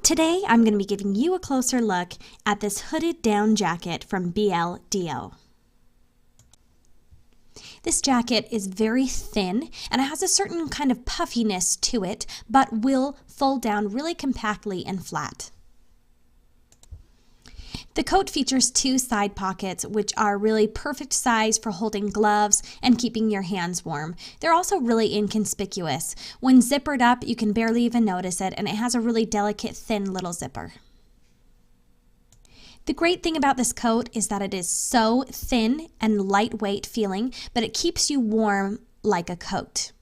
Today, I'm going to be giving you a closer look at this hooded down jacket from BLDO. This jacket is very thin and it has a certain kind of puffiness to it, but will fold down really compactly and flat. The coat features two side pockets, which are really perfect size for holding gloves and keeping your hands warm. They're also really inconspicuous. When zippered up, you can barely even notice it, and it has a really delicate, thin little zipper. The great thing about this coat is that it is so thin and lightweight feeling, but it keeps you warm like a coat.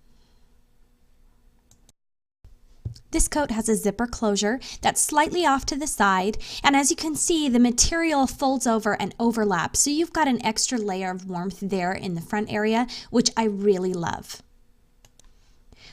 This coat has a zipper closure that's slightly off to the side, and as you can see, the material folds over and overlaps, so you've got an extra layer of warmth there in the front area, which I really love.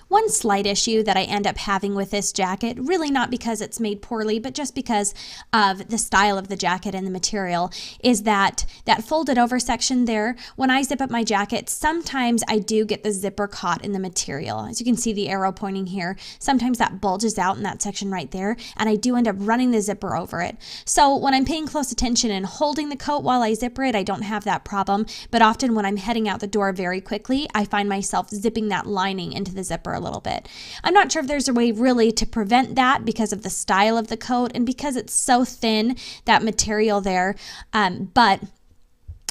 One slight issue that I end up having with this jacket, really not because it's made poorly, but just because of the style of the jacket and the material, is that folded over section there. When I zip up my jacket, sometimes I do get the zipper caught in the material. As you can see the arrow pointing here, sometimes that bulges out in that section right there, and I do end up running the zipper over it. So when I'm paying close attention and holding the coat while I zipper it, I don't have that problem, but often when I'm heading out the door very quickly, I find myself zipping that lining into the zipper a little bit. I'm not sure if there's a way really to prevent that because of the style of the coat and because it's so thin, that material there, but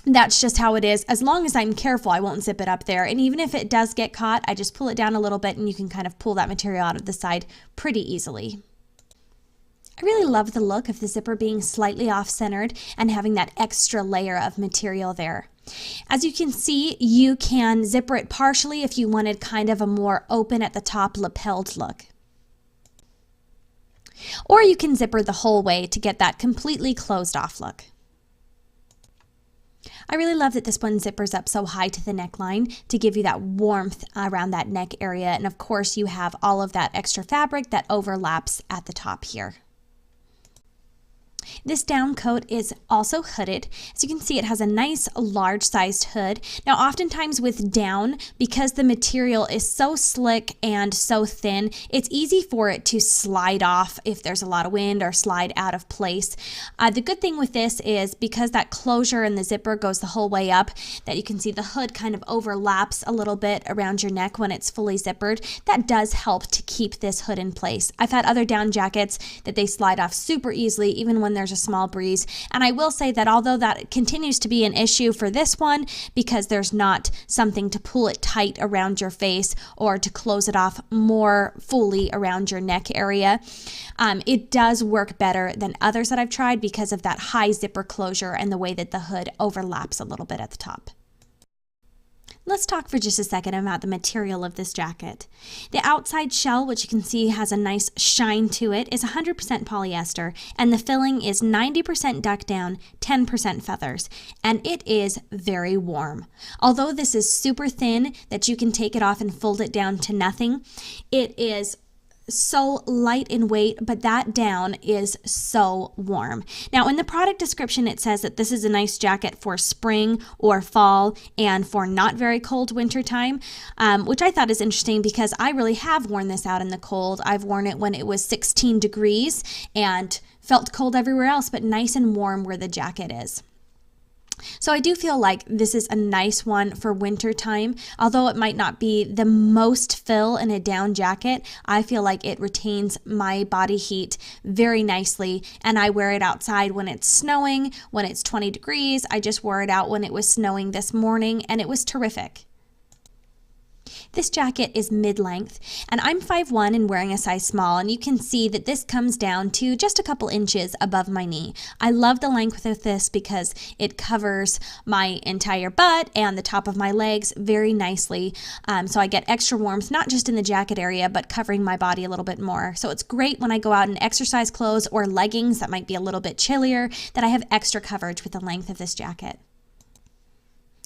that's just how it is. As long as I'm careful, I won't zip it up there, and even if it does get caught, I just pull it down a little bit and you can kind of pull that material out of the side pretty easily. I really love the look of the zipper being slightly off-centered and having that extra layer of material there. As you can see, you can zipper it partially if you wanted kind of a more open at the top lapelled look. Or you can zipper the whole way to get that completely closed off look. I really love that this one zippers up so high to the neckline to give you that warmth around that neck area, and of course you have all of that extra fabric that overlaps at the top here. This down coat is also hooded. As you can see, it has a nice large sized hood. Now oftentimes with down, because the material is so slick and so thin, it's easy for it to slide off if there's a lot of wind or slide out of place. The good thing with this is because that closure and the zipper goes the whole way up, that you can see the hood kind of overlaps a little bit around your neck when it's fully zippered. That does help to keep this hood in place. I've had other down jackets that they slide off super easily even when there's a small breeze, and I will say that although that continues to be an issue for this one because there's not something to pull it tight around your face or to close it off more fully around your neck area, it does work better than others that I've tried because of that high zipper closure and the way that the hood overlaps a little bit at the top. Let's talk for just a second about the material of this jacket. The outside shell, which you can see has a nice shine to it, is 100% polyester, and the filling is 90% duck down, 10% feathers, and it is very warm. Although this is super thin that you can take it off and fold it down to nothing, it is so light in weight, but that down is so warm. Now in the product description it says that this is a nice jacket for spring or fall and for not very cold winter time, which I thought is interesting because I really have worn this out in the cold. I've worn it when it was 16 degrees and felt cold everywhere else, but nice and warm where the jacket is. So I do feel like this is a nice one for winter time. Although it might not be the most fill in a down jacket, I feel like it retains my body heat very nicely, and I wear it outside when it's snowing, when it's 20 degrees. I just wore it out when it was snowing this morning, and it was terrific. This jacket is mid-length, and I'm 5'1" and wearing a size small, and you can see that this comes down to just a couple inches above my knee. I love the length of this because it covers my entire butt and the top of my legs very nicely, so I get extra warmth, not just in the jacket area, but covering my body a little bit more. So it's great when I go out in exercise clothes or leggings that might be a little bit chillier, that I have extra coverage with the length of this jacket.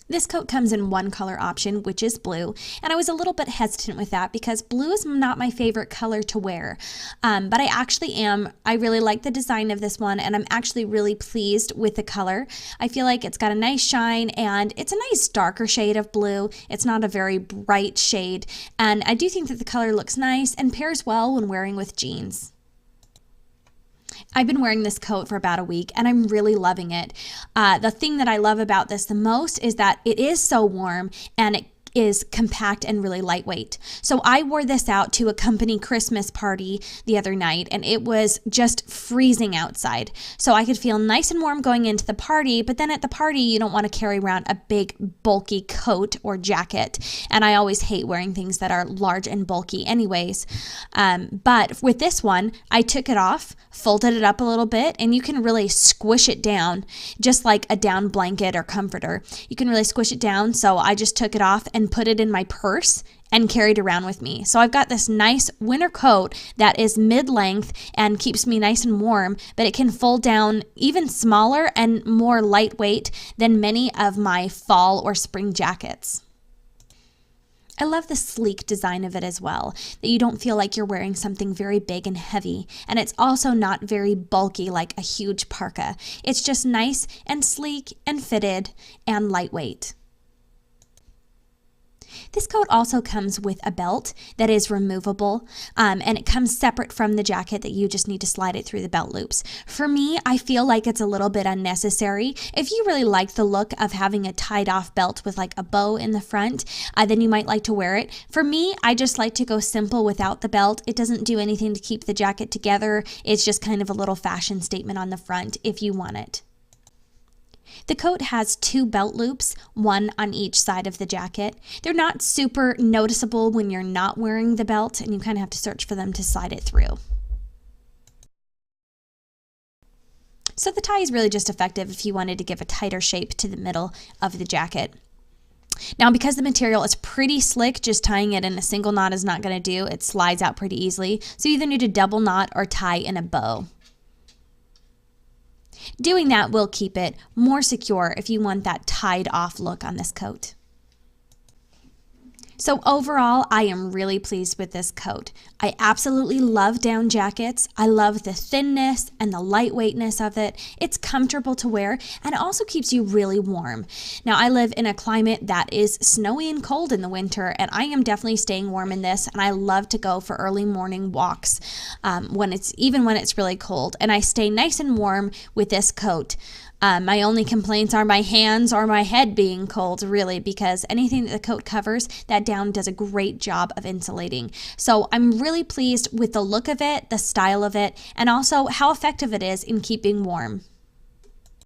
This coat comes in one color option, which is blue, and I was a little bit hesitant with that because blue is not my favorite color to wear, but I actually am. I really like the design of this one, and I'm actually really pleased with the color. I feel like it's got a nice shine, and it's a nice darker shade of blue. It's not a very bright shade, and I do think that the color looks nice and pairs well when wearing with jeans. I've been wearing this coat for about a week and I'm really loving it. The thing that I love about this the most is that it is so warm and it is compact and really lightweight. So I wore this out to a company Christmas party the other night and it was just freezing outside. So I could feel nice and warm going into the party, but then at the party you don't want to carry around a big bulky coat or jacket. And I always hate wearing things that are large and bulky anyways. But with this one, I took it off, folded it up a little bit, and you can really squish it down just like a down blanket or comforter. You can really squish it down. So I just took it off and put it in my purse and carried around with me. So I've got this nice winter coat that is mid-length and keeps me nice and warm, but it can fold down even smaller and more lightweight than many of my fall or spring jackets. I love the sleek design of it as well, that you don't feel like you're wearing something very big and heavy, and it's also not very bulky like a huge parka. It's just nice and sleek and fitted and lightweight. This coat also comes with a belt that is removable, and it comes separate from the jacket that you just need to slide it through the belt loops. For me, I feel like it's a little bit unnecessary. If you really like the look of having a tied off belt with like a bow in the front, then you might like to wear it. For me, I just like to go simple without the belt. It doesn't do anything to keep the jacket together. It's just kind of a little fashion statement on the front if you want it. The coat has 2 belt loops, one on each side of the jacket. They're not super noticeable when you're not wearing the belt, and you kind of have to search for them to slide it through. So the tie is really just effective if you wanted to give a tighter shape to the middle of the jacket. Now, because the material is pretty slick, just tying it in a single knot is not going to do. It slides out pretty easily, so you either need to double knot or tie in a bow. Doing that will keep it more secure if you want that tied off look on this coat. So overall, I am really pleased with this coat. I absolutely love down jackets. I love the thinness and the lightweightness of it. It's comfortable to wear and it also keeps you really warm. Now, I live in a climate that is snowy and cold in the winter, and I am definitely staying warm in this, and I love to go for early morning walks when it's really cold, and I stay nice and warm with this coat. My only complaints are my hands or my head being cold, really, because anything that the coat covers, that down does a great job of insulating. So I'm really pleased with the look of it, the style of it, and also how effective it is in keeping warm.